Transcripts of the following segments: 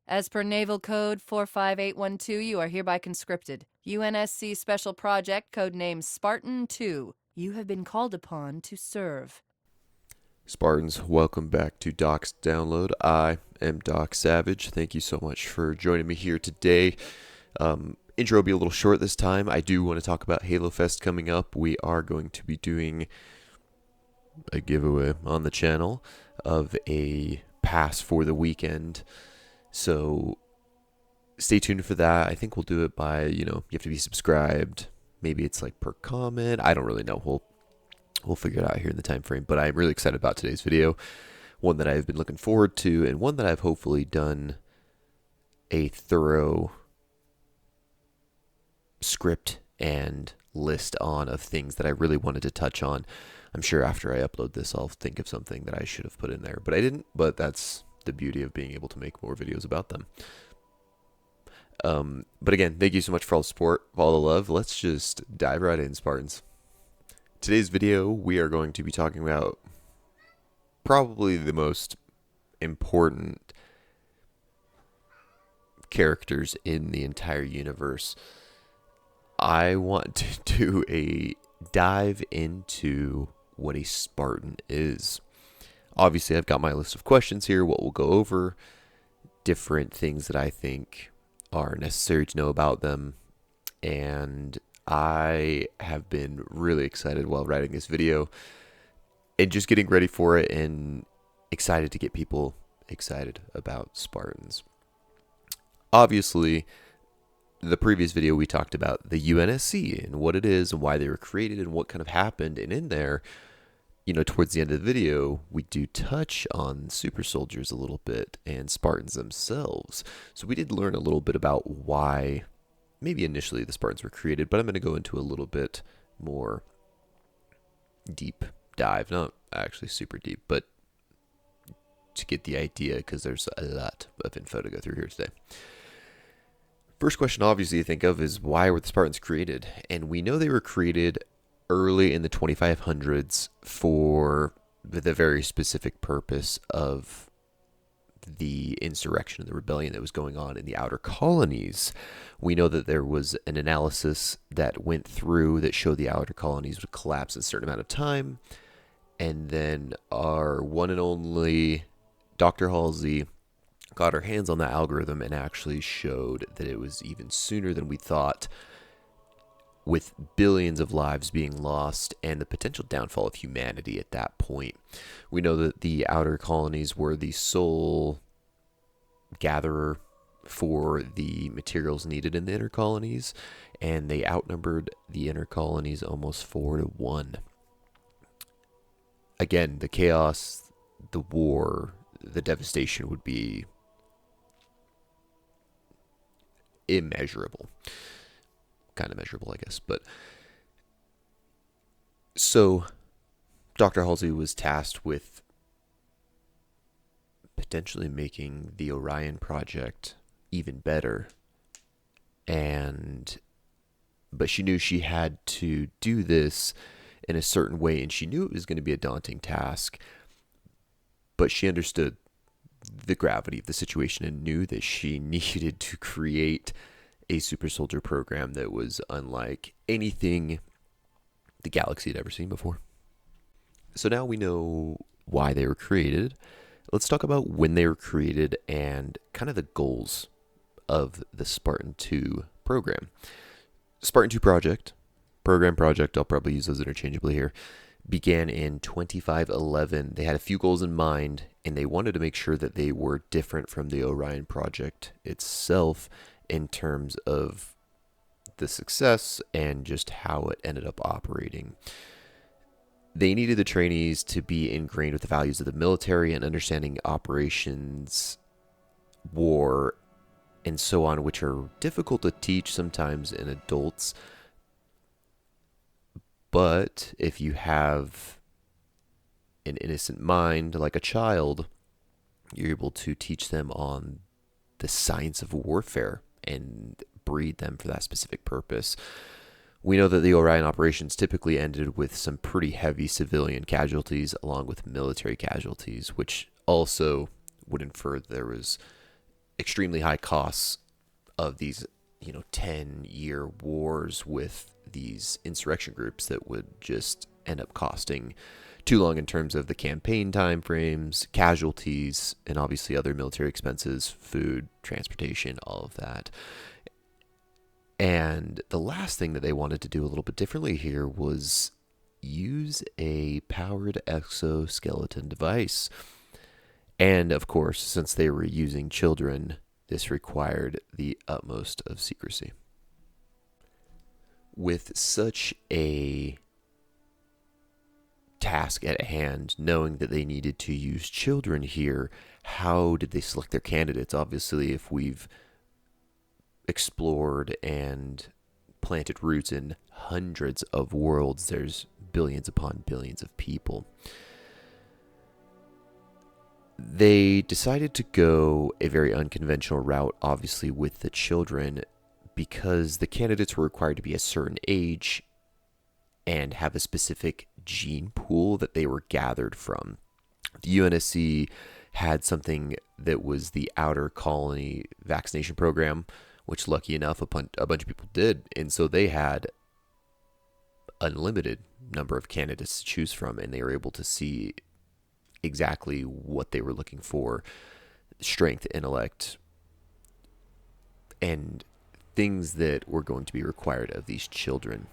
As per Naval Code 45812, you are hereby conscripted. UNSC Special Project, codenamed Spartan II. You have been called upon to serve. Spartans, welcome back to Doc's Download. I am Doc Savage. Thank you so much for joining me here today. Intro will be a little short this time. I do want to talk about Halo Fest coming up. We are going to be doing a giveaway on the channel of a pass for the weekend. So stay tuned for that. I think we'll do it by, you have to be subscribed. Maybe it's like per comment. I don't really know. We'll figure it out here in the time frame, but I'm really excited about today's video. One that I've been looking forward to, and one that I've hopefully done a thorough script and list on of things that I really wanted to touch on. I'm sure after I upload this, I'll think of something that I should have put in there, but I didn't. But that's the beauty of being able to make more videos about them. But again, thank you so much for all the support, for all the love. Let's just dive right in, Spartans. Today's video, we are going to be talking about probably the most important characters in the entire universe. I want to do a dive into what a Spartan is. Obviously, I've got my list of questions here, what we'll go over, different things that I think are necessary to know about them, and I have been really excited while writing this video and just getting ready for it and excited to get people excited about Spartans. Obviously, the previous video we talked about the UNSC and what it is and why they were created and what kind of happened. And in there, towards the end of the video, we do touch on super soldiers a little bit and Spartans themselves. So we did learn a little bit about why maybe initially the Spartans were created, but I'm going to go into a little bit more deep dive. Not actually super deep, but to get the idea, because there's a lot of info to go through here today. First question, obviously, you think of is why were the Spartans created? And we know they were created early in the 2500s for the very specific purpose of the insurrection, the rebellion that was going on in the outer colonies. We know that there was an analysis that went through that showed the outer colonies would collapse in a certain amount of time. And then our one and only Dr. Halsey got her hands on that algorithm and actually showed that it was even sooner than we thought, with billions of lives being lost and the potential downfall of humanity at that point. We know that the outer colonies were the sole gatherer for the materials needed in the inner colonies, and they outnumbered the inner colonies almost 4-1. Again, the chaos, the war, the devastation would be immeasurable. Kind of measurable, I guess. But so Dr. Halsey was tasked with potentially making the Orion project even better, but she knew she had to do this in a certain way, and she knew it was going to be a daunting task, but she understood the gravity of the situation and knew that she needed to create a super soldier program that was unlike anything the galaxy had ever seen before. So now we know why they were created. Let's talk about when they were created and kind of the goals of the Spartan II program. Spartan II project, I'll probably use those interchangeably here, began in 2511. They had a few goals in mind, and they wanted to make sure that they were different from the Orion project itself in terms of the success and just how it ended up operating. They needed the trainees to be ingrained with the values of the military and understanding operations, war, and so on, which are difficult to teach sometimes in adults. But if you have an innocent mind like a child, you're able to teach them on the science of warfare and breed them for that specific purpose. We know that the Orion operations typically ended with some pretty heavy civilian casualties along with military casualties, which also would infer there was extremely high costs of these, 10-year wars with these insurrection groups that would just end up costing too long in terms of the campaign timeframes, casualties, and obviously other military expenses, food, transportation, all of that. And the last thing that they wanted to do a little bit differently here was use a powered exoskeleton device. And of course, since they were using children, this required the utmost of secrecy. With such a task at hand, knowing that they needed to use children here, how did they select their candidates? Obviously, if we've explored and planted roots in hundreds of worlds, there's billions upon billions of people. They decided to go a very unconventional route, obviously, with the children, because the candidates were required to be a certain age and have a specific gene pool that they were gathered from. The UNSC had something that was the Outer Colony Vaccination Program, which lucky enough a bunch of people did, and so they had unlimited number of candidates to choose from, and they were able to see exactly what they were looking for: strength, intellect, and things that were going to be required of these children.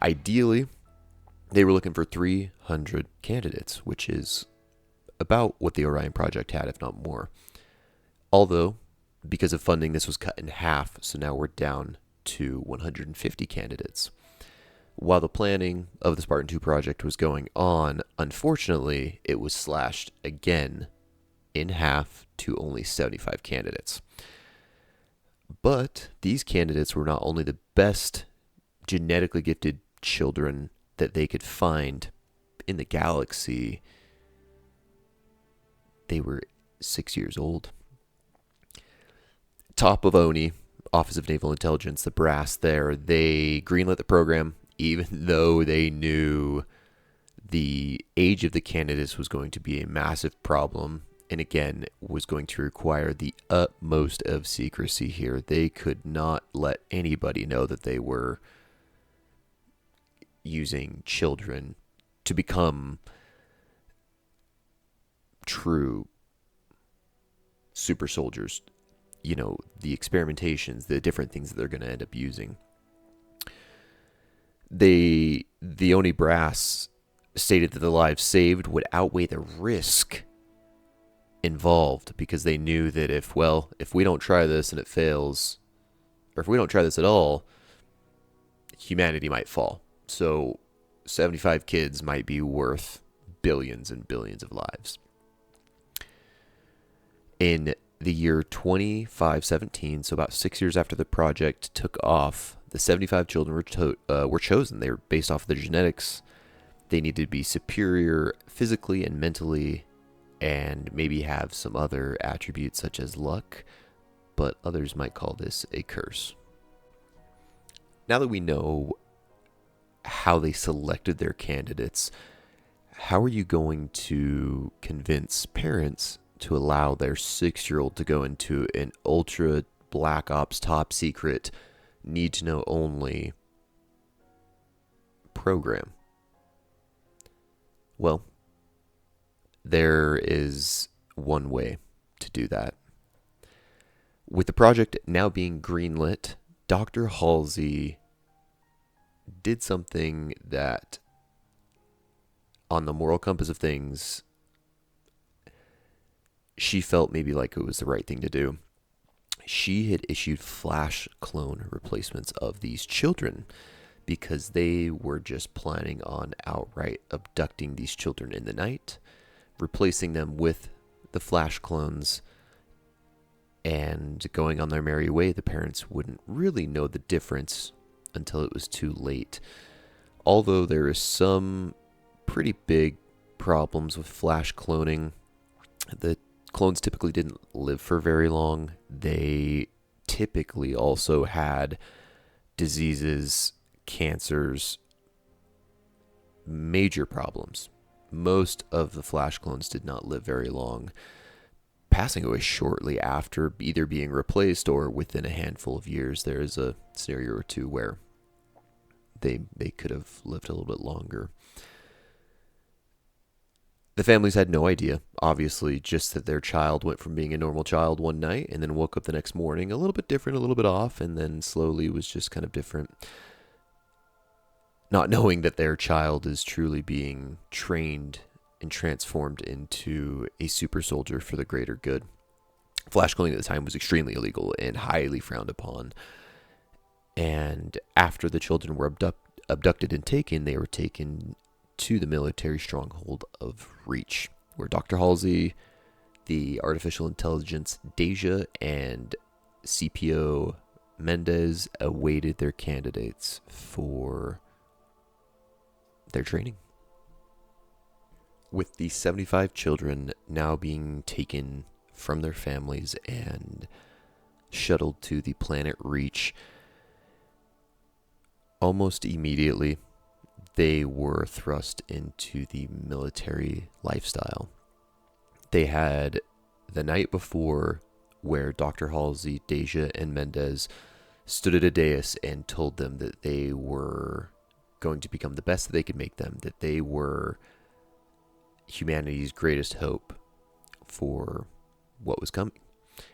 Ideally, they were looking for 300 candidates, which is about what the Orion Project had, if not more. Although, because of funding, this was cut in half, so now we're down to 150 candidates. While the planning of the Spartan II project was going on, unfortunately, it was slashed again in half to only 75 candidates. But these candidates were not only the best genetically gifted children that they could find in the galaxy, they were 6 years old. Top of ONI, Office of Naval Intelligence, the brass there, they greenlit the program, even though they knew the age of the candidates was going to be a massive problem, and again, was going to require the utmost of secrecy here. They could not let anybody know that they were using children to become true super soldiers. The experimentations, the different things that they're going to end up using. The Oni brass stated that the lives saved would outweigh the risk involved, because they knew that if we don't try this and it fails, or if we don't try this at all, humanity might fall. So 75 kids might be worth billions and billions of lives. In the year 2517, so about 6 years after the project took off, the 75 children were chosen. They were based off of their genetics. They needed to be superior physically and mentally, and maybe have some other attributes such as luck, but others might call this a curse. Now that we know how they selected their candidates, how are you going to convince parents to allow their 6-year-old to go into an ultra black ops top secret, need to know only program? Well, there is one way to do that. With the project now being greenlit, Dr. Halsey did something that, on the moral compass of things, she felt maybe like it was the right thing to do. She had issued flash clone replacements of these children because they were just planning on outright abducting these children in the night, replacing them with the flash clones, and going on their merry way. The parents wouldn't really know the difference until it was too late. Although there is some pretty big problems with flash cloning, the clones typically didn't live for very long. They typically also had diseases, cancers, major problems. Most of the flash clones did not live very long. passing away shortly after, either being replaced or within a handful of years. There is a scenario or two where they could have lived a little bit longer. The families had no idea, obviously, just that their child went from being a normal child one night and then woke up the next morning a little bit different, a little bit off, and then slowly was just kind of different. Not knowing that their child is truly being trained and transformed into a super soldier for the greater good. Flash cloning at the time was extremely illegal and highly frowned upon. And after the children were abducted and taken, they were taken to the military stronghold of Reach, where Dr. Halsey, the artificial intelligence Deja, and CPO Mendez awaited their candidates for their training. With the 75 children now being taken from their families and shuttled to the planet Reach, almost immediately they were thrust into the military lifestyle. They had the night before where Dr. Halsey, Deja, and Mendez stood at a dais and told them that they were going to become the best that they could make them, that they were humanity's greatest hope for what was coming.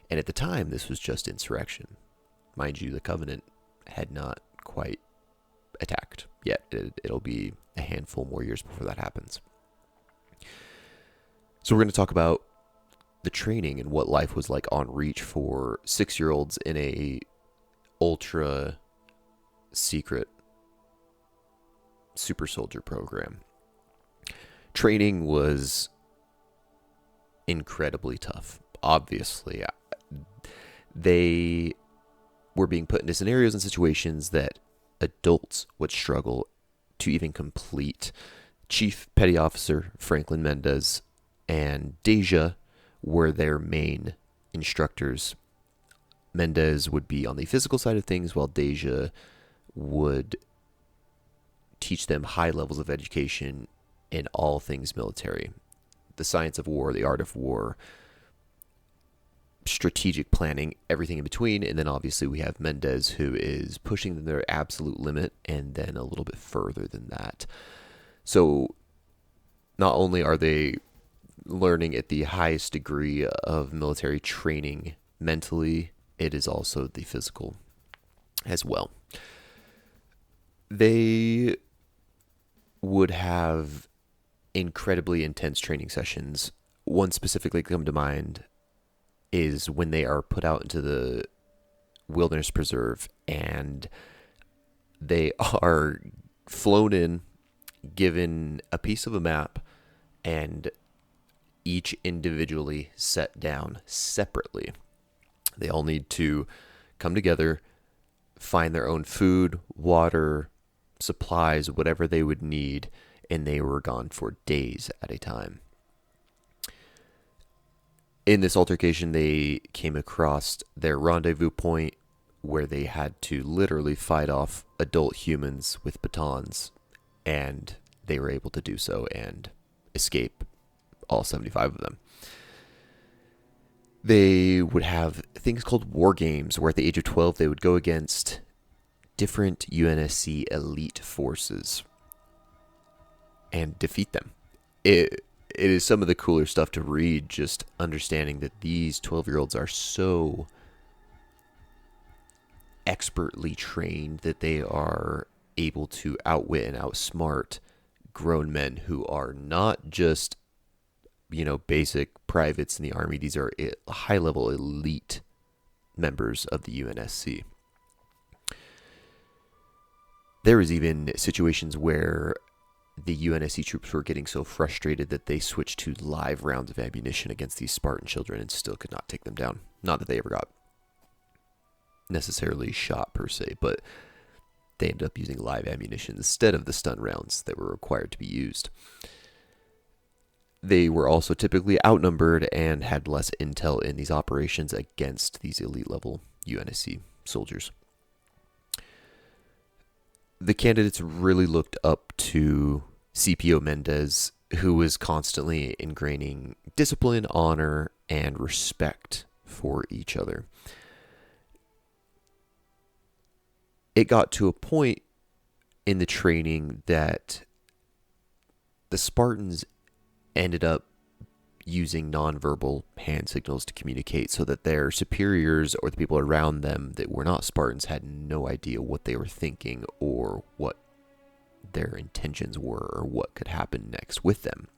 And at the time, this was just insurrection. Mind you, the Covenant had not quite attacked yet. It'll be a handful more years before that happens. So we're going to talk about the training and what life was like on Reach for 6-year-olds in a ultra secret super soldier program. Training was incredibly tough. Obviously, they were being put into scenarios and situations that adults would struggle to even complete. Chief Petty Officer Franklin Mendez and Deja were their main instructors. Mendez would be on the physical side of things, while Deja would teach them high levels of education in all things military. The science of war, the art of war, strategic planning, everything in between. And then obviously we have Mendez, who is pushing them to their absolute limit and then a little bit further than that. So not only are they learning at the highest degree of military training mentally, it is also the physical as well. They would have incredibly intense training sessions. One specifically come to mind is when they are put out into the wilderness preserve and they are flown in, given a piece of a map, and each individually set down separately. They all need to come together, find their own food, water, supplies, whatever they would need, and they were gone for days at a time. In this altercation, they came across their rendezvous point where they had to literally fight off adult humans with batons, and they were able to do so and escape all 75 of them. They would have things called war games, where at the age of 12, they would go against different UNSC elite forces and defeat them. It is some of the cooler stuff to read, just understanding that these 12-year-olds are so expertly trained that they are able to outwit and outsmart grown men who are not just, basic privates in the Army. These are high-level elite members of the UNSC. There was even situations where the UNSC troops were getting so frustrated that they switched to live rounds of ammunition against these Spartan children and still could not take them down. Not that they ever got necessarily shot per se, but they ended up using live ammunition instead of the stun rounds that were required to be used. They were also typically outnumbered and had less intel in these operations against these elite level UNSC soldiers. The candidates really looked up to CPO Mendez, who was constantly ingraining discipline, honor, and respect for each other. It got to a point in the training that the Spartans ended up using nonverbal hand signals to communicate so that their superiors or the people around them that were not Spartans had no idea what they were thinking or what their intentions were or what could happen next with them.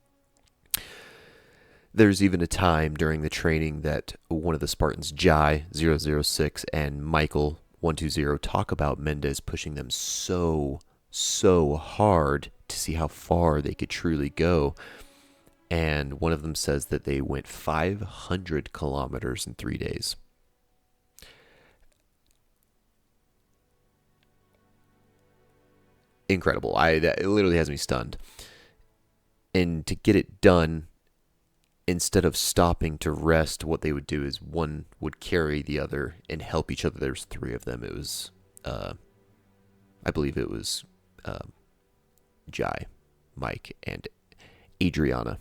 There's even a time during the training that one of the Spartans, Jai 006 and Michael 120, talk about Mendez pushing them so hard to see how far they could truly go. And one of them says that they went 500 kilometers in 3 days. Incredible. It literally has me stunned. And to get it done, instead of stopping to rest, what they would do is one would carry the other and help each other. There's 3 of them. It was, I believe it was Jai, Mike, and Adriana.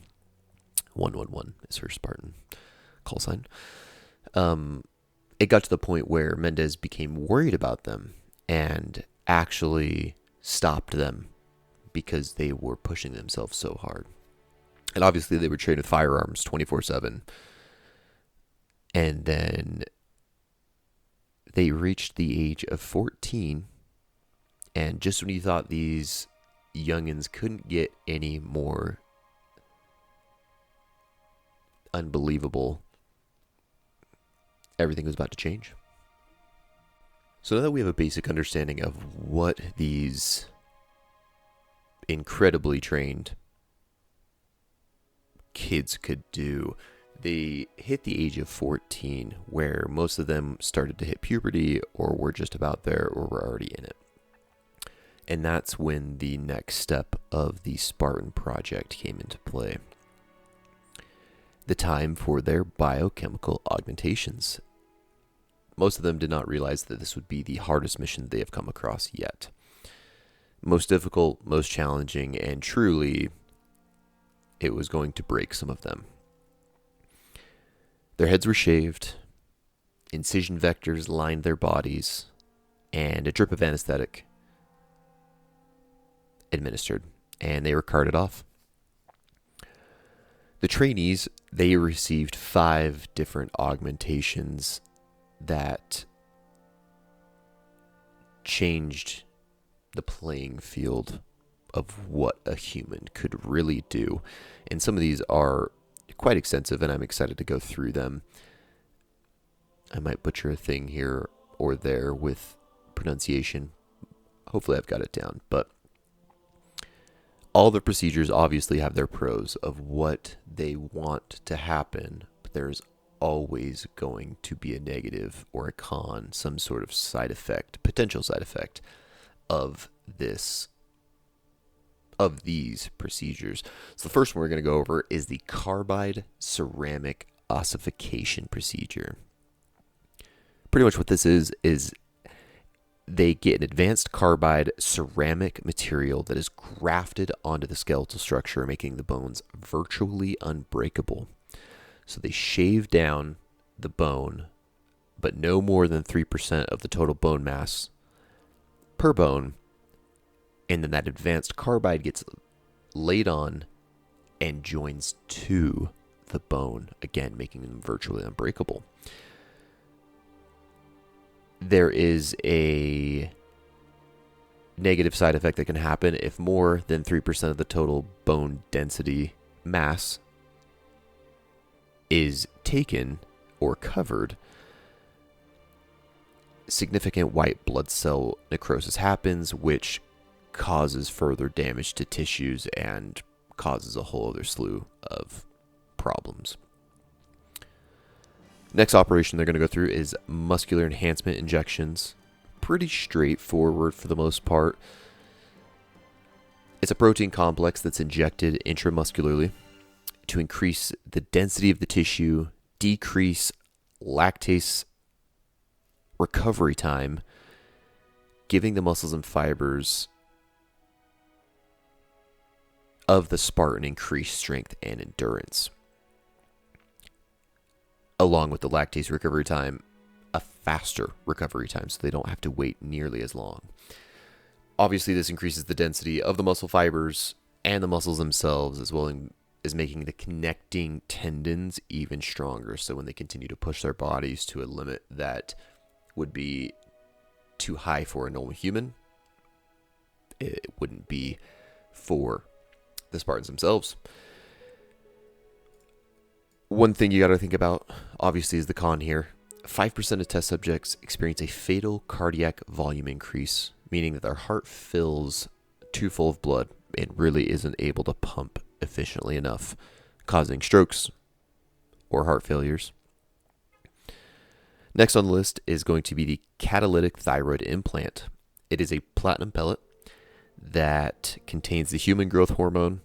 111 is her Spartan call sign. It got to the point where Mendez became worried about them and actually stopped them because they were pushing themselves so hard. And obviously they were trained with firearms 24/7. And then they reached the age of 14. And just when you thought these youngins couldn't get any more unbelievable, everything was about to change. So now that we have a basic understanding of what these incredibly trained kids could do, they hit the age of 14, where most of them started to hit puberty or were just about there or were already in it. And that's when the next step of the Spartan project came into play. The time for their biochemical augmentations. Most of them did not realize that this would be the hardest mission they have come across yet. Most difficult, most challenging, and truly, it was going to break some of them. Their heads were shaved, incision vectors lined their bodies, and a drip of anesthetic administered, and they were carted off. The trainees, they received 5 different augmentations that changed the playing field of what a human could really do. And some of these are quite extensive, and I'm excited to go through them. I might butcher a thing here or there with pronunciation. Hopefully I've got it down, but all the procedures obviously have their pros of what they want to happen, but there's always going to be a negative or a con, some sort of side effect, potential side effect of these procedures. So the first one we're going to go over is the carbide ceramic ossification procedure. Pretty much what this is they get an advanced carbide ceramic material that is grafted onto the skeletal structure, making the bones virtually unbreakable. So they shave down the bone, but no more than 3% of the total bone mass per bone, and then that advanced carbide gets laid on and joins to the bone, again making them virtually unbreakable. There is a negative side effect that can happen if more than 3% of the total bone density mass is taken or covered. Significant white blood cell necrosis happens, which causes further damage to tissues and causes a whole other slew of problems. Next operation they're going to go through is muscular enhancement injections. Pretty straightforward for the most part. It's a protein complex that's injected intramuscularly to increase the density of the tissue, decrease lactase recovery time, giving the muscles and fibers of the Spartan increased strength and endurance. along with the lactase recovery time, a faster recovery time, so they don't have to wait nearly as long. Obviously, this increases the density of the muscle fibers and the muscles themselves, as well as making the connecting tendons even stronger. So when they continue to push their bodies to a limit that would be too high for a normal human, it wouldn't be for the Spartans themselves. One thing you got to think about, obviously, is the con here. 5% of test subjects experience a fatal cardiac volume increase, meaning that their heart fills too full of blood and really isn't able to pump efficiently enough, causing strokes or heart failures. Next on the list is going to be the catalytic thyroid implant. It is a platinum pellet that contains the human growth hormone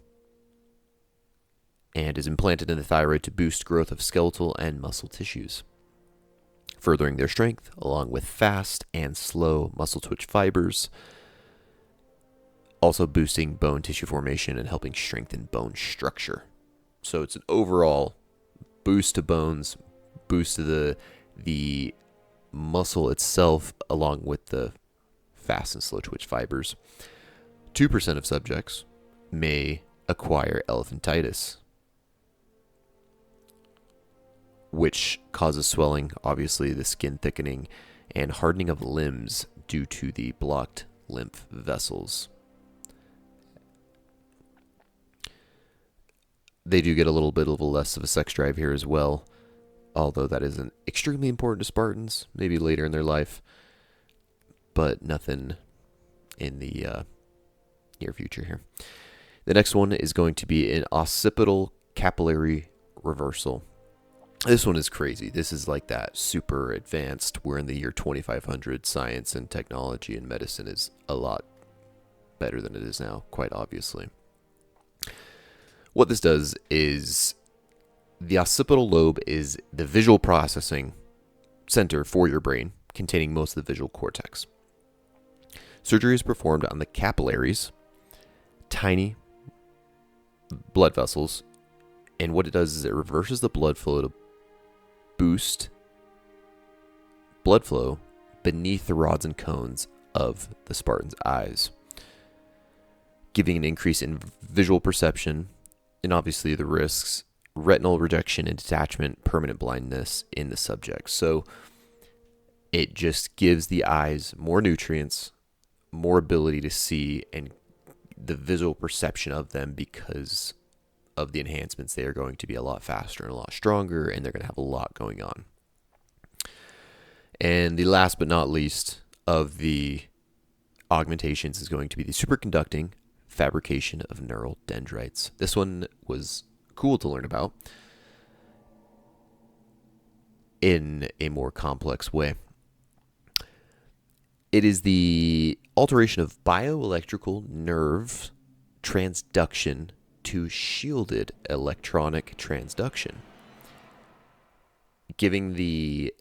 and is implanted in the thyroid to boost growth of skeletal and muscle tissues, furthering their strength along with fast and slow muscle twitch fibers, also boosting bone tissue formation and helping strengthen bone structure. So it's an overall boost to bones, boost to the muscle itself, along with the fast and slow twitch fibers. 2% of subjects may acquire elephantitis, which causes swelling, obviously the skin thickening, and hardening of limbs due to the blocked lymph vessels. They do get a little bit of a less of a sex drive here as well, although that isn't extremely important to Spartans, maybe later in their life, but nothing in the near future here. The next one is going to be an occipital capillary reversal. This one is crazy. This is like that super advanced. We're in the year 2500. Science and technology and medicine is a lot better than it is now, quite obviously. What this does is the occipital lobe is the visual processing center for your brain, containing most of the visual cortex. Surgery is performed on the capillaries, tiny blood vessels, and what it does is it reverses the blood flow to boost blood flow beneath the rods and cones of the Spartan's eyes, giving an increase in visual perception and obviously the risks, retinal rejection and detachment, permanent blindness in the subject. So it just gives the eyes more nutrients, more ability to see, and the visual perception of them because of the enhancements. They are going to be a lot faster and a lot stronger, and they're going to have a lot going on. And the last but not least of the augmentations is going to be the superconducting fabrication of neural dendrites. This one was cool to learn about in a more complex way. It is the alteration of bioelectrical nerve transduction to shielded electronic transduction, giving the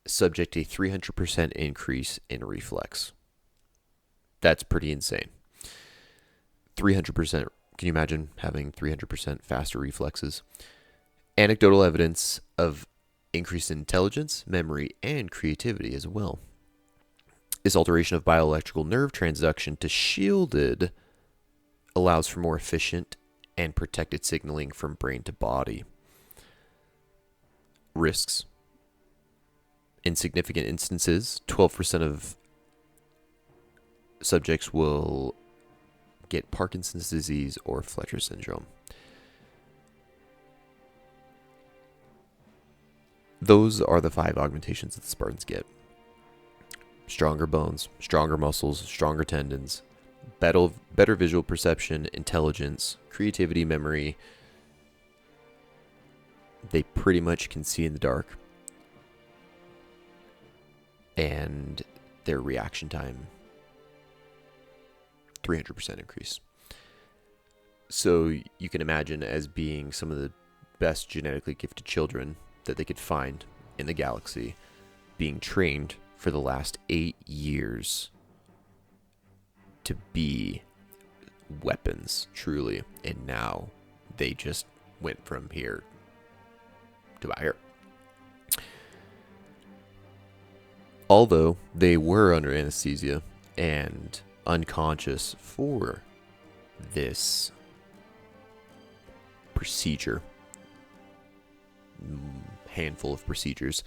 subject a 300% increase in reflex. That's pretty insane. 300%. Can you imagine having 300% faster reflexes? Anecdotal evidence of increased intelligence, memory, and creativity as well. This alteration of bioelectrical nerve transduction to shielded allows for more efficient and protected signaling from brain to body. Risks. In significant instances, 12% of subjects will get Parkinson's disease or Fletcher syndrome. Those are the 5 augmentations that the Spartans get. Stronger bones, stronger muscles, stronger tendons, better visual perception, intelligence, creativity, memory. They pretty much can see in the dark. And their reaction time, 300% increase. So you can imagine as being some of the best genetically gifted children that they could find in the galaxy, being trained for the last 8 years to be weapons, truly. And now they just went from here to here. Although they were under anesthesia and unconscious for this procedure, handful of procedures,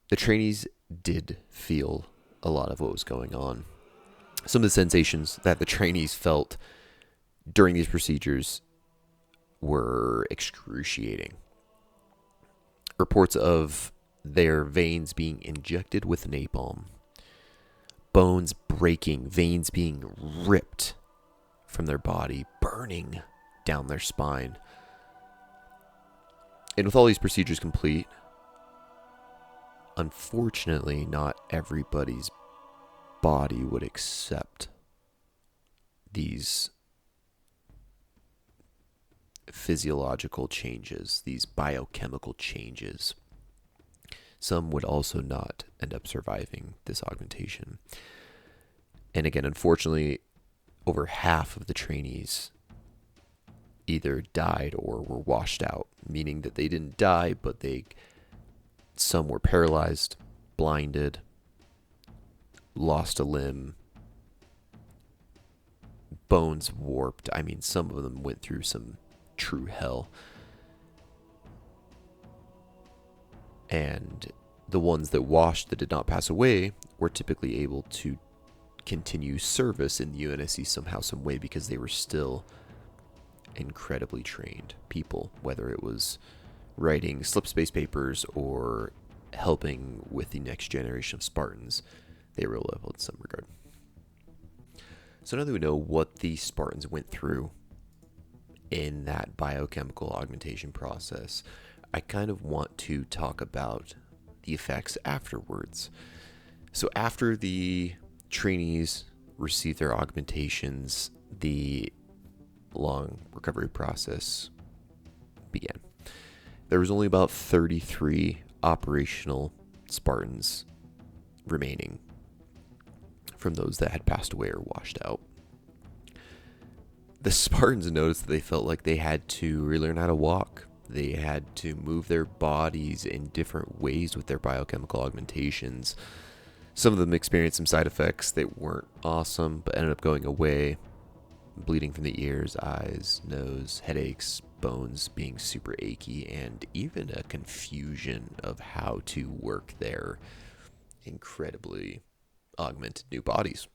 the trainees did feel a lot of what was going on. Some of the sensations that the trainees felt during these procedures were excruciating. Reports of their veins being injected with napalm, bones breaking, veins being ripped from their body, burning down their spine. And with all these procedures complete, unfortunately, not everybody's body would accept these physiological changes, these biochemical changes. Some would also not end up surviving this augmentation. And again, unfortunately, over half of the trainees either died or were washed out, meaning that they didn't die, but some were paralyzed, blinded, lost a limb, bones warped. I mean, some of them went through some true hell. And the ones that washed that did not pass away were typically able to continue service in the UNSC somehow, some way, because they were still incredibly trained people, whether it was writing slip space papers or helping with the next generation of Spartans. They were level in some regard. So now that we know what the Spartans went through in that biochemical augmentation process, I kind of want to talk about the effects afterwards. So after the trainees received their augmentations, the long recovery process began. There was only about 33 operational Spartans remaining from those that had passed away or washed out. The Spartans noticed that they felt like they had to relearn how to walk. They had to move their bodies in different ways with their biochemical augmentations. Some of them experienced some side effects that weren't awesome, but ended up going away. Bleeding from the ears, eyes, nose, headaches, bones being super achy, and even a confusion of how to work their incredibly augmented new bodies.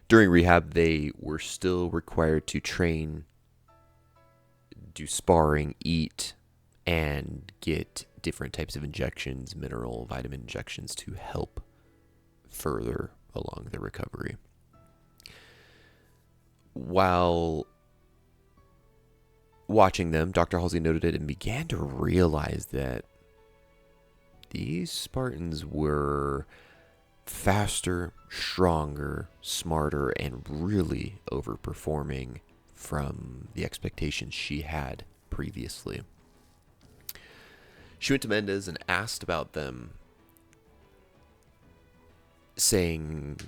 During rehab, they were still required to train, do sparring, eat, and get different types of injections, mineral, vitamin injections, to help further along the recovery. While watching them, Dr. Halsey noted it and began to realize that these Spartans were faster, stronger, smarter, and really overperforming from the expectations she had previously. She went to Mendez and asked about them, saying,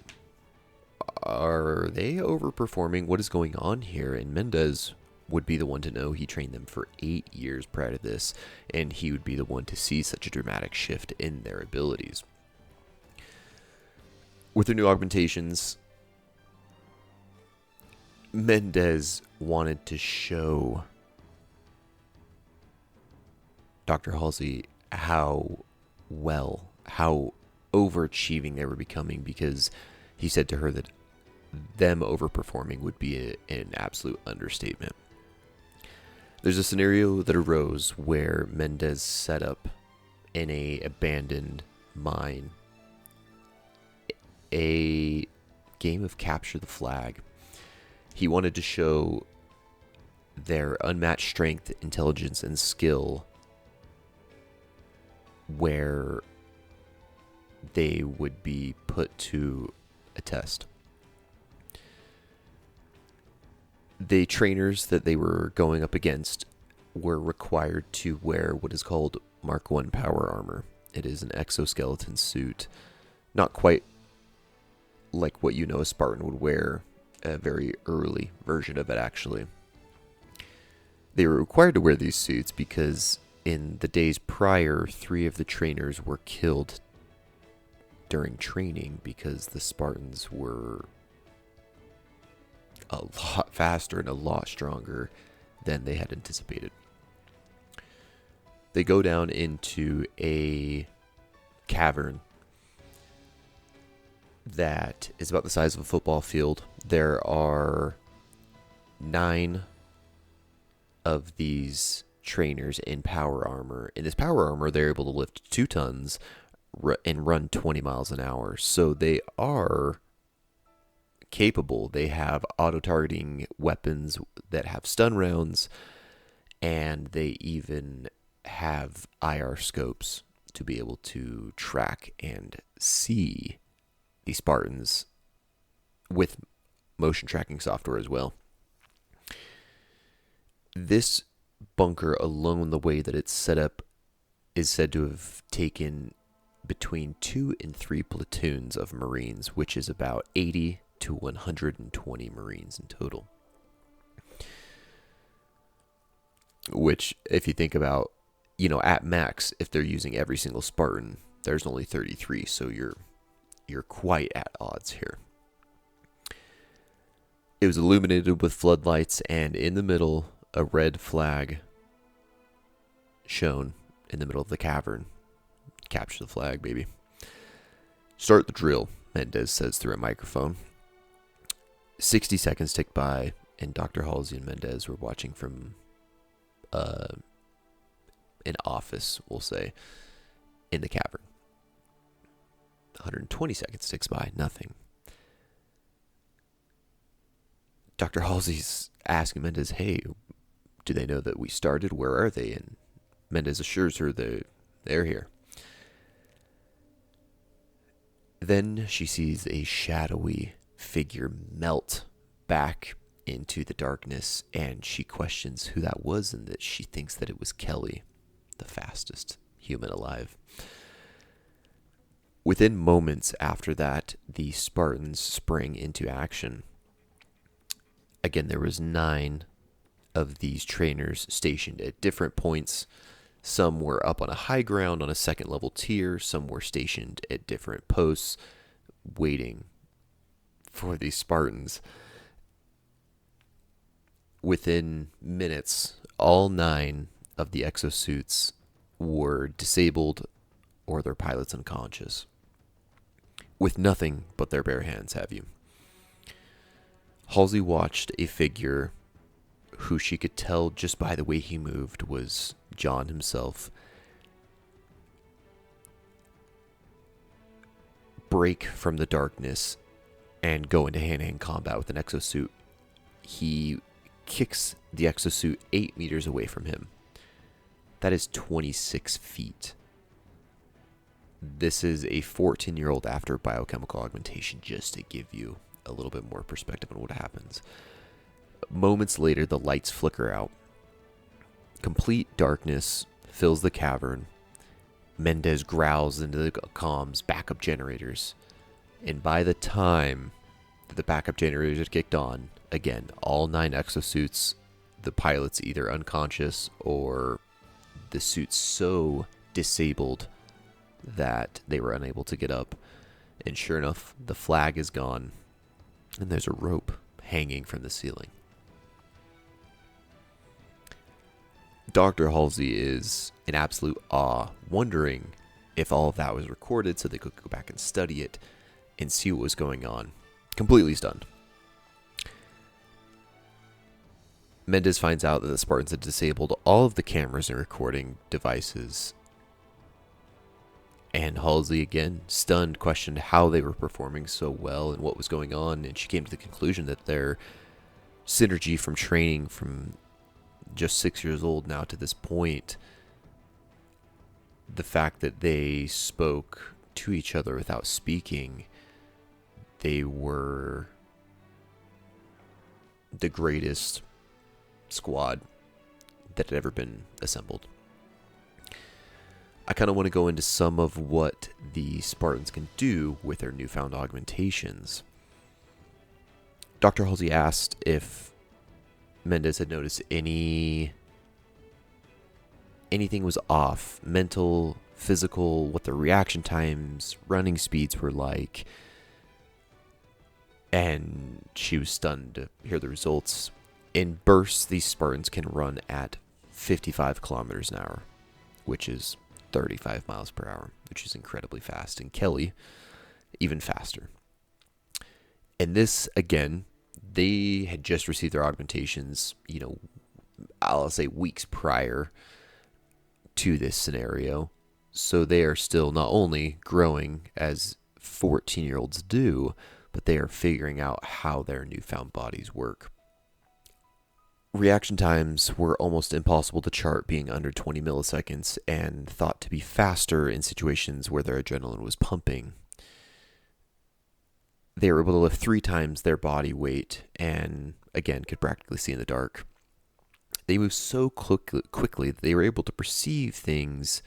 are they overperforming? What is going on here? And Mendez would be the one to know. He trained them for 8 years prior to this, and he would be the one to see such a dramatic shift in their abilities. With their new augmentations, Mendez wanted to show Dr. Halsey how overachieving they were becoming, because he said to her that them overperforming would be an absolute understatement. There's a scenario that arose where Mendez set up in a abandoned mine a game of capture the flag. He wanted to show their unmatched strength, intelligence, and skill, where they would be put to a test. The trainers that they were going up against were required to wear what is called Mark I power armor. It is an exoskeleton suit, not quite like what you know a Spartan would wear, a very early version of it actually. They were required to wear these suits because in the days prior, 3 of the trainers were killed during training because the Spartans were a lot faster and a lot stronger than they had anticipated. They go down into a cavern that is about the size of a football field. There are 9 of these trainers in power armor. In this power armor, they're able to lift 2 tons and run 20 miles an hour. So they are capable. They have auto-targeting weapons that have stun rounds, and they even have IR scopes to be able to track and see the Spartans with motion tracking software as well. This bunker alone, the way that it's set up, is said to have taken between 2 and 3 platoons of Marines, which is about 80 to 120 Marines in total. Which, if you think about, at max, if they're using every single Spartan, there's only 33, so you're quite at odds here. It was illuminated with floodlights, and in the middle, a red flag shone in the middle of the cavern. Capture the flag, baby. Start the drill, Mendez says through a microphone. 60 seconds tick by, and Dr. Halsey and Mendez were watching from an office, we'll say, in the cavern. 120 seconds ticks by, nothing. Dr. Halsey's asking Mendez, hey, do they know that we started? Where are they? And Mendez assures her they're here. Then she sees a shadowy figure melt back into the darkness, and she questions who that was, and that she thinks that it was Kelly, the fastest human alive. Within moments after that, the Spartans sprang into action. Again, there was 9 of these trainers stationed at different points. Some were up on a high ground on a second level tier. Some were stationed at different posts, waiting for these Spartans. Within minutes, all 9 of the exosuits were disabled or their pilots unconscious, with nothing but their bare hands, have you. Halsey watched a figure who she could tell just by the way he moved was John himself break from the darkness and go into hand-to-hand combat with an exosuit. He kicks the exosuit 8 meters away from him. That is 26 feet. This is a 14-year-old after biochemical augmentation, just to give you a little bit more perspective on what happens. Moments later, the lights flicker out. Complete darkness fills the cavern. Mendez growls into the comms, backup generators. And by the time that the backup generators had kicked on, again, all 9 exosuits, the pilots either unconscious or the suits so disabled that they were unable to get up. And sure enough, the flag is gone, and there's a rope hanging from the ceiling. Dr. Halsey is in absolute awe, wondering if all of that was recorded so they could go back and study it and see what was going on. Completely stunned. Mendez finds out that the Spartans had disabled all of the cameras and recording devices. And Halsey, again, stunned, questioned how they were performing so well and what was going on. And she came to the conclusion that their synergy from training from just 6 years old now to this point, the fact that they spoke to each other without speaking, they were the greatest squad that had ever been assembled. I kind of want to go into some of what the Spartans can do with their newfound augmentations. Dr. Halsey asked if Mendez had noticed any anything was off. Mental, physical, what their reaction times, running speeds were like. And she was stunned to hear the results. In bursts, these Spartans can run at 55 kilometers an hour, which is 35 miles per hour, which is incredibly fast. And Kelly, even faster. And this, again, they had just received their augmentations, I'll say weeks prior to this scenario. So they are still not only growing as 14-year-olds do, but they are figuring out how their newfound bodies work. Reaction times were almost impossible to chart, being under 20 milliseconds, and thought to be faster in situations where their adrenaline was pumping. They were able to lift 3 times their body weight and, again, could practically see in the dark. They moved so quickly that they were able to perceive things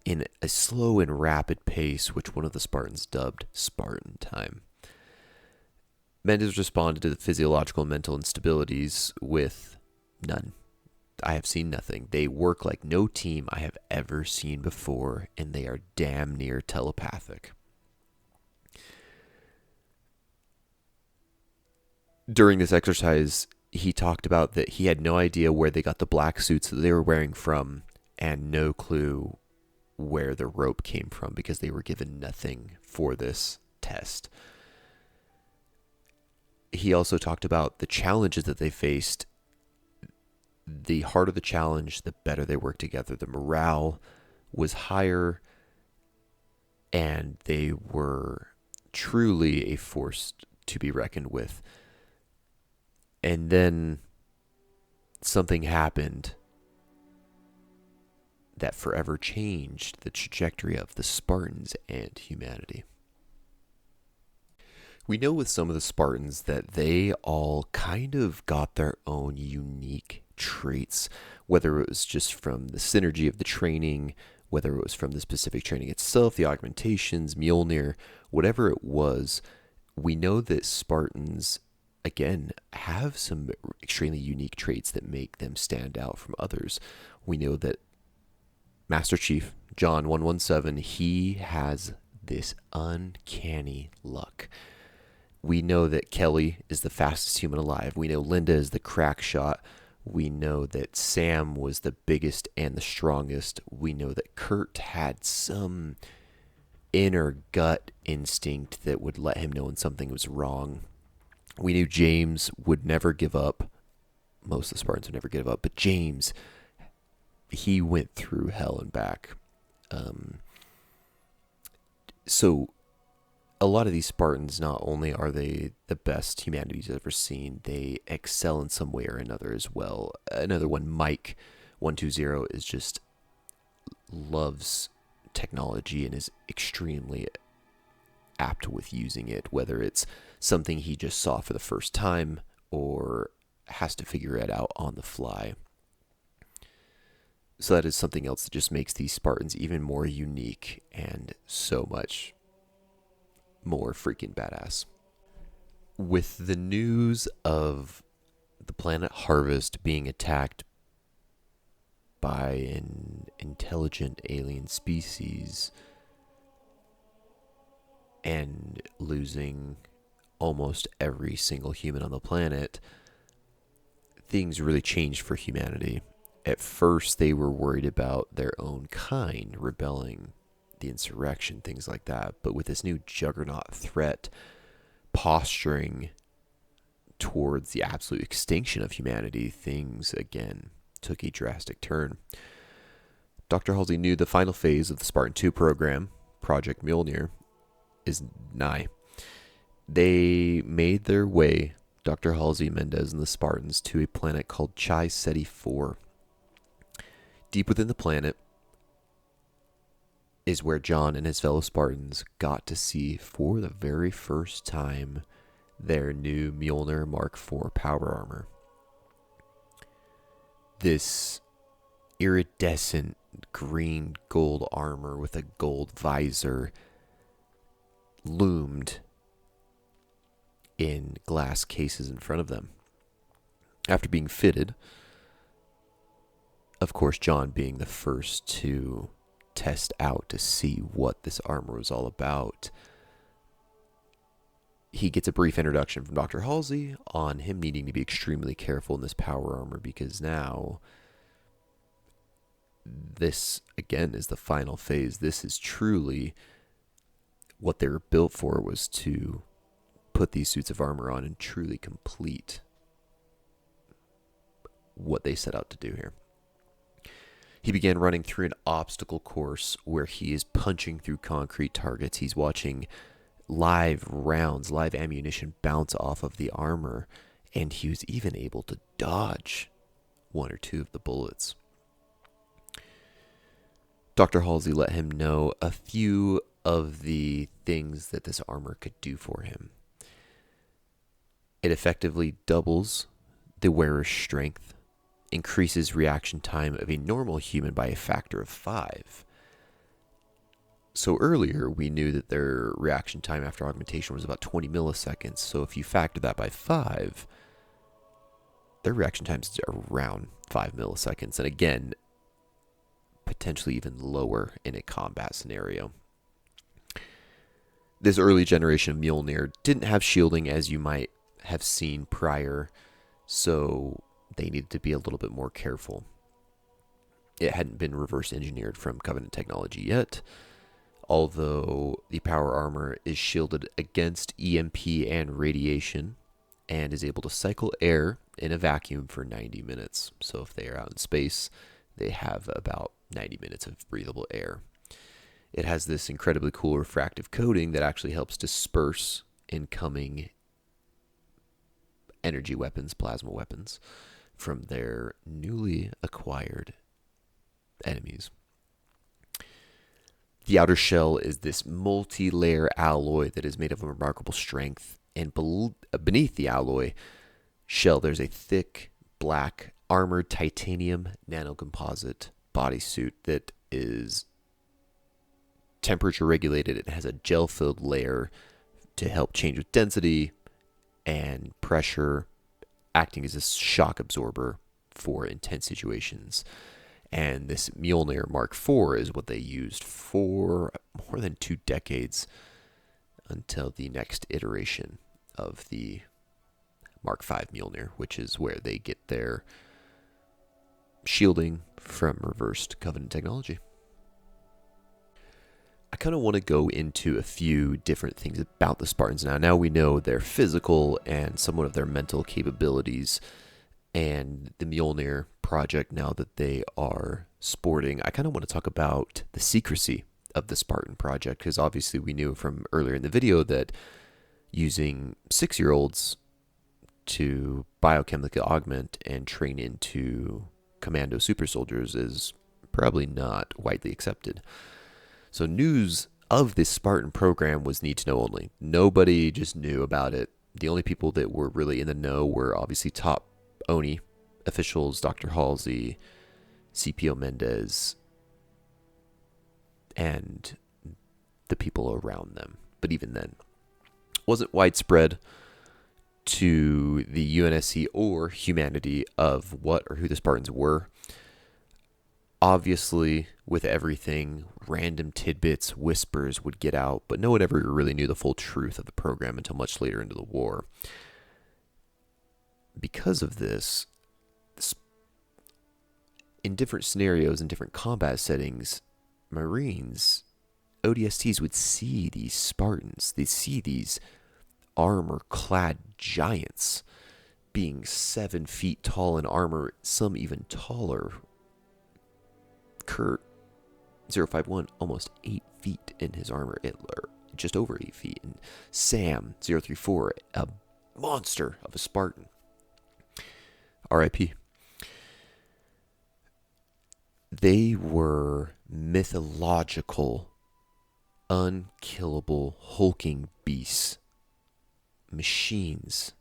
in a slow and rapid pace, which one of the Spartans dubbed Spartan time. Mendez responded to the physiological and mental instabilities with none. I have seen nothing. They work like no team I have ever seen before, and they are damn near telepathic. During this exercise, he talked about that he had no idea where they got the black suits that they were wearing from, and no clue where the rope came from, because they were given nothing for this test. He also talked about the challenges that they faced. The harder the challenge, the better they worked together. The morale was higher, and they were truly a force to be reckoned with. And then something happened that forever changed the trajectory of the Spartans and humanity. We know with some of the Spartans that they all kind of got their own unique traits, whether it was just from the synergy of the training, whether it was from the specific training itself, the augmentations, Mjolnir, whatever it was. We know that Spartans, again, have some extremely unique traits that make them stand out from others. We know that Master Chief, John 117, he has this uncanny luck. We know that Kelly is the fastest human alive. We know Linda is the crack shot. We know that Sam was the biggest and the strongest. We know that Kurt had some inner gut instinct that would let him know when something was wrong. We knew James would never give up. Most of the Spartans would never give up, but James, he went through hell and back. So a lot of these Spartans, not only are they the best humanity's ever seen, they excel in some way or another as well. Another one, Mike 120, is just loves technology and is extremely apt with using it, whether it's something he just saw for the first time or has to figure it out on the fly. So that is something else that just makes these Spartans even more unique and so much more freaking badass. With the news of the planet Harvest being attacked by an intelligent alien species and losing almost every single human on the planet, things really changed for humanity. At first, they were worried about their own kind rebelling, the insurrection, things like that. But with this new juggernaut threat posturing towards the absolute extinction of humanity, things again took a drastic turn. Dr. Halsey knew the final phase of the Spartan II program, Project Mjolnir, is nigh. They made their way, Dr. Halsey, Mendez, and the Spartans, to a planet called Chi Ceti 4. Deep within the planet is where John and his fellow Spartans got to see for the very first time their new Mjolnir Mark IV power armor. This iridescent green gold armor with a gold visor loomed in glass cases in front of them. After being fitted, of course, John being the first to test out to see what this armor was all about, he gets a brief introduction from Dr. Halsey on him needing to be extremely careful in this power armor, because now this, again, is the final phase. This is truly what they were built for, was to put these suits of armor on and truly complete what they set out to do here. He began running through an obstacle course where he is punching through concrete targets. He's watching live rounds, live ammunition bounce off of the armor, and he was even able to dodge one or two of the bullets. Dr. Halsey let him know a few of the things that this armor could do for him. It effectively doubles the wearer's strength, increases reaction time of a normal human by a factor of 5. So earlier, we knew that their reaction time after augmentation was about 20 milliseconds. So if you factor that by 5, their reaction time is around 5 milliseconds. And again, potentially even lower in a combat scenario. This early generation of Mjolnir didn't have shielding, as you might have seen prior, so they needed to be a little bit more careful. It hadn't been reverse engineered from Covenant technology yet, although the power armor is shielded against EMP and radiation and is able to cycle air in a vacuum for 90 minutes. So if they are out in space, they have about 90 minutes of breathable air. It has this incredibly cool refractive coating that actually helps disperse incoming energy weapons, plasma weapons, from their newly acquired enemies. The outer shell is this multi-layer alloy that is made of a remarkable strength, and beneath the alloy shell there's a thick black armored titanium nanocomposite bodysuit that is temperature regulated. It has a gel-filled layer to help change with density and pressure, acting as a shock absorber for intense situations. And this Mjolnir Mark IV is what they used for more than 2 decades until the next iteration of the Mark V Mjolnir, which is where they get their shielding from reversed Covenant technology. I kind of want to go into a few different things about the Spartans now. Now we know their physical and somewhat of their mental capabilities and the Mjolnir project now that they are sporting. I kind of want to talk about the secrecy of the Spartan project, because obviously we knew from earlier in the video that using 6-year-olds to biochemically augment and train into commando super soldiers is probably not widely accepted. So news of this Spartan program was need to know only. Nobody just knew about it. The only people that were really in the know were obviously top ONI officials, Dr. Halsey, CPO Mendez, and the people around them. But even then, it wasn't widespread to the UNSC or humanity of what or who the Spartans were. Obviously, with everything, random tidbits, whispers would get out, but no one ever really knew the full truth of the program until much later into the war. Because of this, in different scenarios, in different combat settings, Marines, ODSTs would see these Spartans, they'd see these armor-clad giants being 7 feet tall in armor, some even taller. Kurt 051 almost 8 feet in his armor, just over 8 feet, and Sam 034, a monster of a Spartan. R.I.P. They were mythological, unkillable, hulking beasts, machines,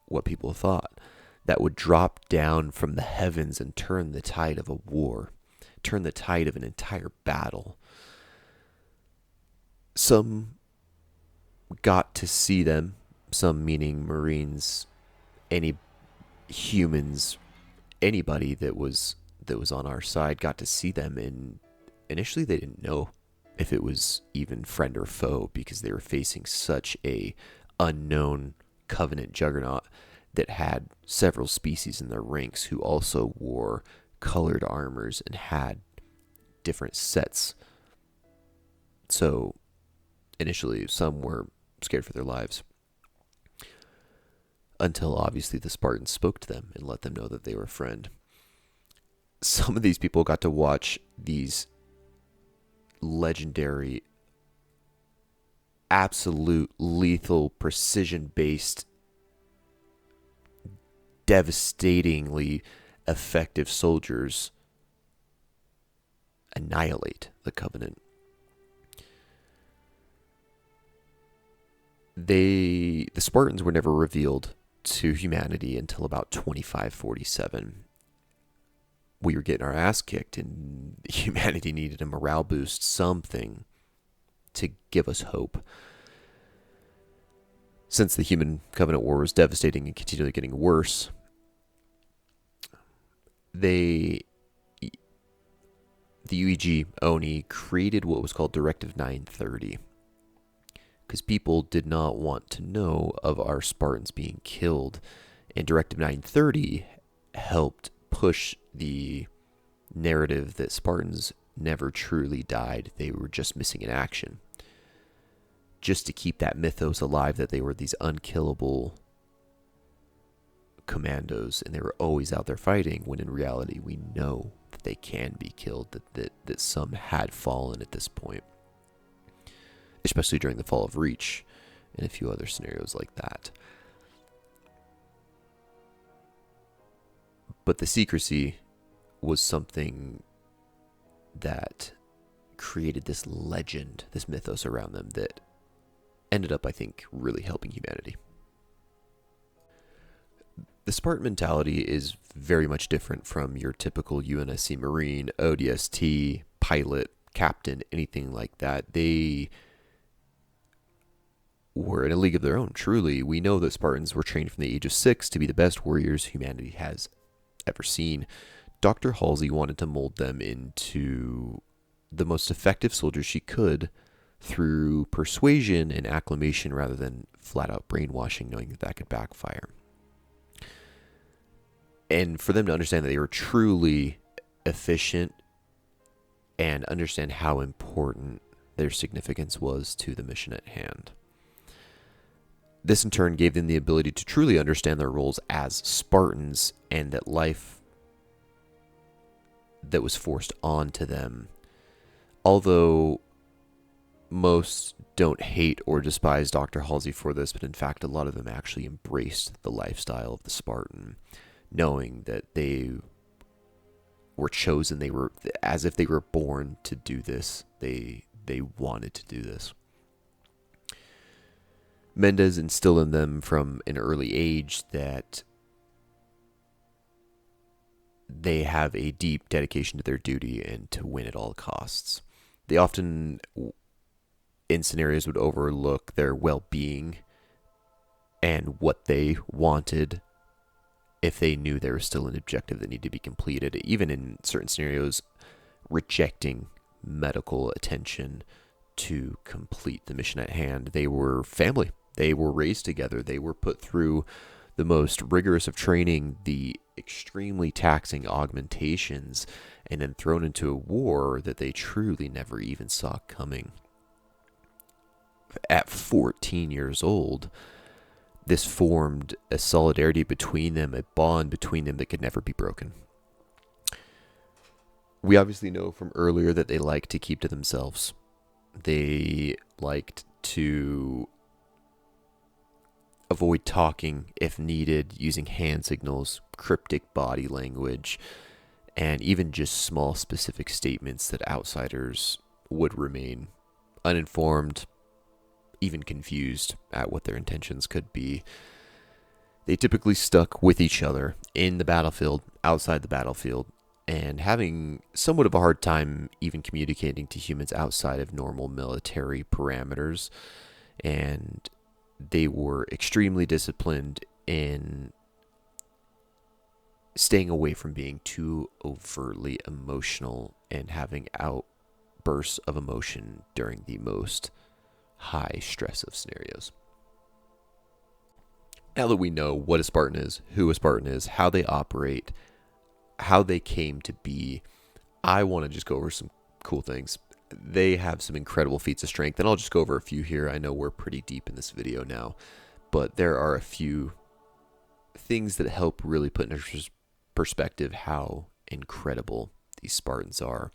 what people thought, that would drop down from the heavens and turn the tide of a war, turn the tide of an entire battle. Some got to see them, some meaning Marines, any humans, anybody that was that was on our side got to see them, and initially they didn't know if it was even friend or foe because they were facing such a unknown covenant juggernaut that had several species in their ranks who also wore colored armors and had different sets. So initially some were scared for their lives, until obviously the Spartans spoke to them and let them know that they were a friend. Some of these people got to watch these legendary, absolute lethal, precision-based, devastatingly effective soldiers annihilate the Covenant. The Spartans were never revealed to humanity until about 2547. We were getting our ass kicked, and humanity needed a morale boost, something to give us hope. Since the Human Covenant War was devastating and continually getting worse, the UEG ONI created what was called Directive 930, because people did not want to know of our Spartans being killed. And Directive 930 helped push the narrative that Spartans never truly died. They were just missing in action. Just to keep that mythos alive that they were these unkillable commandos and they were always out there fighting, when in reality we know that they can be killed, that some had fallen at this point. Especially during the fall of Reach and a few other scenarios like that. But the secrecy was something that created this legend, this mythos around them that ended up, I think, really helping humanity. The Spartan mentality is very much different from your typical UNSC Marine, ODST, pilot, captain, anything like that. They were in a league of their own, truly. We know that Spartans were trained from the age of 6 to be the best warriors humanity has ever seen. Dr. Halsey wanted to mold them into the most effective soldiers she could through persuasion and acclamation rather than flat-out brainwashing, knowing that that could backfire. And for them to understand that they were truly efficient and understand how important their significance was to the mission at hand. This in turn gave them the ability to truly understand their roles as Spartans, and that life that was forced onto them. Although most don't hate or despise Dr. Halsey for this, but in fact a lot of them actually embraced the lifestyle of the Spartan, knowing that they were chosen, they were as if they were born to do this. They wanted to do this. Mendez instilled in them from an early age that they have a deep dedication to their duty and to win at all costs. They often, in scenarios, would overlook their well-being and what they wanted if they knew there was still an objective that needed to be completed. Even in certain scenarios, rejecting medical attention to complete the mission at hand. They were family. They were raised together. They were put through the most rigorous of training, the extremely taxing augmentations, and then thrown into a war that they truly never even saw coming. At 14 years old, this formed a solidarity between them, a bond between them that could never be broken. We obviously know from earlier that they liked to keep to themselves. They liked to avoid talking if needed, using hand signals, cryptic body language, and even just small specific statements that outsiders would remain uninformed, even confused at what their intentions could be. They typically stuck with each other in the battlefield, outside the battlefield, and having somewhat of a hard time even communicating to humans outside of normal military parameters. And they were extremely disciplined in staying away from being too overtly emotional and having outbursts of emotion during the most high stress of scenarios. Now that we know what a Spartan is, who a Spartan is, how they operate, how they came to be, I want to just go over some cool things. They have some incredible feats of strength, and I'll just go over a few here. I know we're pretty deep in this video now, but there are a few things that help really put into perspective how incredible these Spartans are.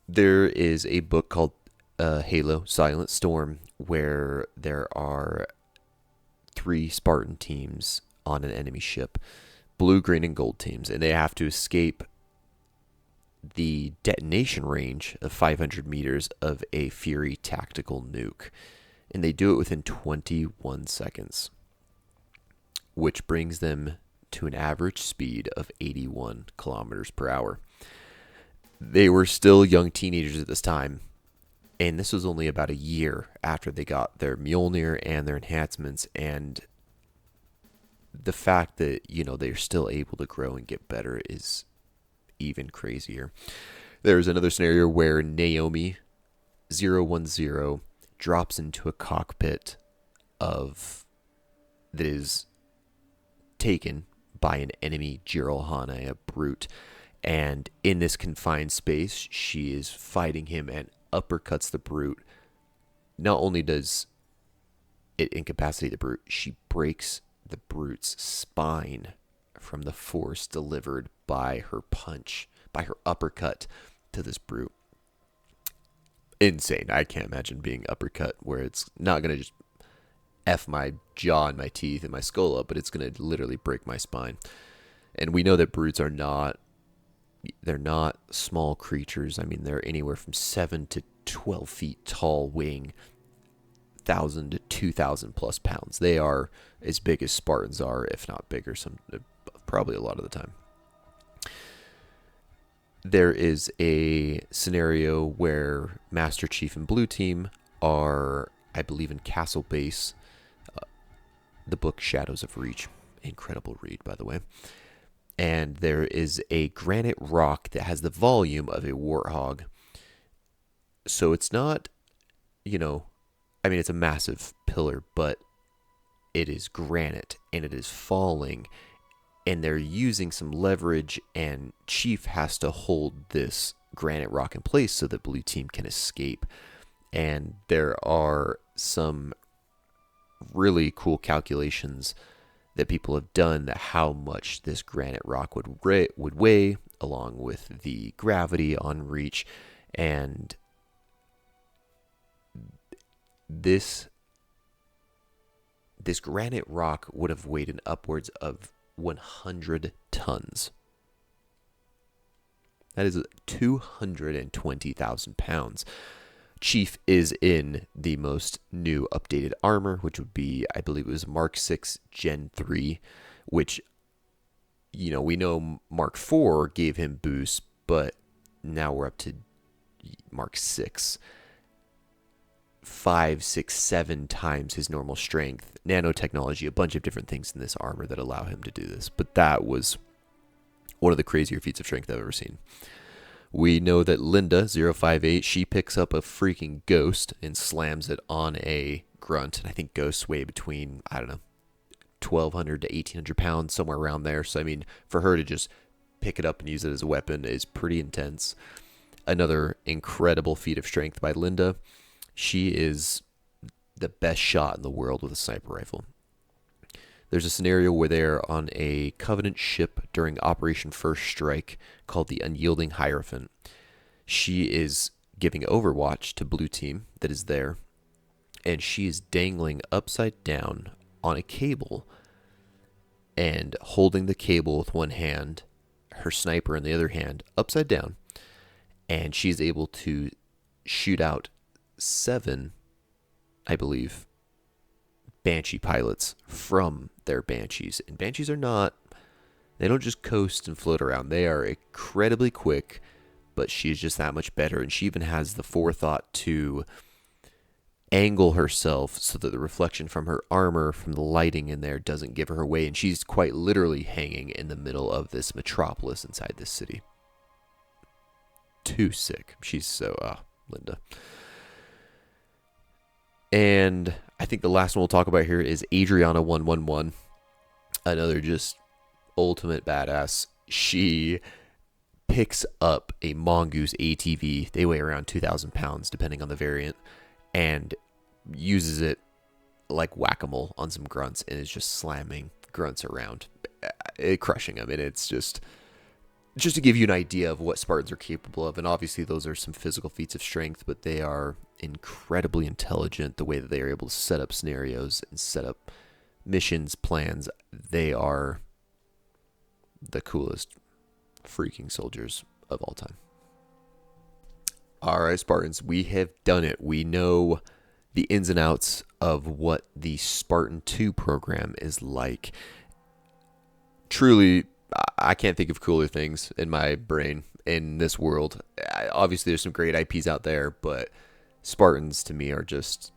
There is a book called Halo Silent Storm, where there are 3 Spartan teams on an enemy ship, blue, green, and gold teams, and they have to escape the detonation range of 500 meters of a Fury tactical nuke. And they do it within 21 seconds, which brings them to an average speed of 81 kilometers per hour. They were still young teenagers at this time, and this was only about a year after they got their Mjolnir and their enhancements, and the fact that, they're still able to grow and get better is even crazier. There's another scenario where Naomi 010 drops into a cockpit that is taken by an enemy Jiralhana, a brute, and in this confined space, she is fighting him and uppercuts the brute. Not only does it incapacitate the brute, she breaks the brute's spine from the force delivered by her uppercut to this brute. Insane. I can't imagine being uppercut where it's not going to just F my jaw and my teeth and my skull up, but it's going to literally break my spine. And we know that brutes they're not small creatures. I mean, they're anywhere from 7 to 12 feet tall, weighing 1,000 to 2,000 plus pounds. They are as big as Spartans are, if not bigger, probably a lot of the time. There is a scenario where Master Chief and Blue Team are, I believe, in Castle Base. The book Shadows of Reach. Incredible read, by the way. And there is a granite rock that has the volume of a warthog. So it's not, it's a massive pillar, but it is granite and it is falling. And they're using some leverage, and Chief has to hold this granite rock in place so that Blue Team can escape. And there are some really cool calculations that people have done that how much this granite rock would weigh, along with the gravity on Reach, and this granite rock would have weighed an upwards of 100 tons. That is 220,000 pounds. Chief is in the most new updated armor, which would be, I believe it was Mark 6 Gen 3, which, we know Mark 4 gave him boost, but now we're up to Mark 6. 5, 6, 7 times his normal strength, nanotechnology, a bunch of different things in this armor that allow him to do this. But that was one of the crazier feats of strength I've ever seen. We know that Linda 058, she picks up a freaking ghost and slams it on a grunt. And I think ghosts weigh between, 1,200 to 1,800 pounds, somewhere around there. So, for her to just pick it up and use it as a weapon is pretty intense. Another incredible feat of strength by Linda. She is the best shot in the world with a sniper rifle. There's a scenario where they're on a Covenant ship during Operation First Strike called the Unyielding Hierophant. She is giving overwatch to Blue Team that is there, and she is dangling upside down on a cable and holding the cable with one hand, her sniper in the other hand, upside down, and she's able to shoot out 7, I believe, Banshee pilots from their Banshees. And Banshees they don't just coast and float around. They are incredibly quick, but she's just that much better. And she even has the forethought to angle herself so that the reflection from her armor, from the lighting in there, doesn't give her away. And she's quite literally hanging in the middle of this metropolis inside this city. Too sick. She's so, Linda. And I think the last one we'll talk about here is Adriana 111. Another just ultimate badass. She picks up a mongoose ATV. They weigh around 2,000 pounds, depending on the variant, and uses it like whack-a-mole on some grunts, and is just slamming grunts around, crushing them. And it's just to give you an idea of what Spartans are capable of. And obviously those are some physical feats of strength, but they are incredibly intelligent. The way that they are able to set up scenarios and set up missions, plans, they are the coolest freaking soldiers of all time. All right, Spartans, we have done it. We know the ins and outs of what the Spartan II program is like. Truly, I can't think of cooler things in my brain in this world. Obviously, there's some great IPs out there, but Spartans to me are just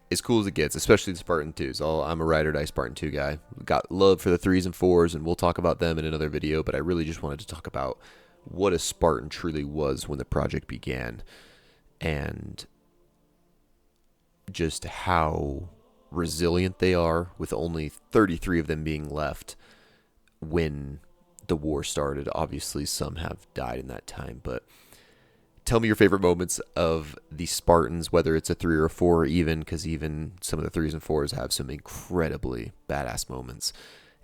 as cool as it gets, especially the Spartan 2s. I'm a ride or die Spartan 2 guy. Got love for the 3s and 4s, and we'll talk about them in another video, but I really just wanted to talk about what a Spartan truly was when the project began, and just how resilient they are, with only 33 of them being left when the war started. Obviously, some have died in that time, but tell me your favorite moments of the Spartans, whether it's a 3 or a 4 even, because even some of the 3s and 4s have some incredibly badass moments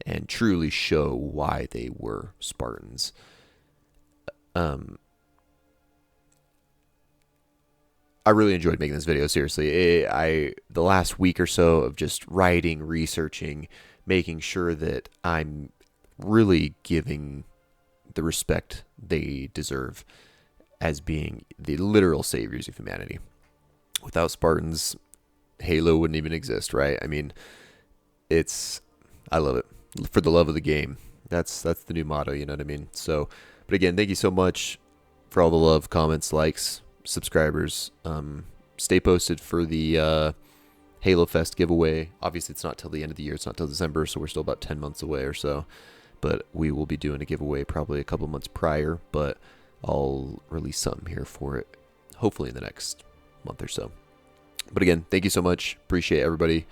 and truly show why they were Spartans. I really enjoyed making this video, seriously. The last week or so of just writing, researching, making sure that I'm really giving the respect they deserve as being the literal saviors of humanity. Without Spartans, Halo wouldn't even exist, right? I mean, I love it. For the love of the game. That's the new motto, you know what I mean? So, but again, thank you so much for all the love, comments, likes, subscribers. Stay posted for the Halo Fest giveaway. Obviously, it's not till the end of the year. It's not till December, so we're still about 10 months away or so. But we will be doing a giveaway probably a couple months prior, but I'll release something here for it, hopefully in the next month or so. But again, thank you so much. Appreciate everybody.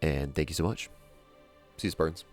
And thank you so much. See you, Spartans.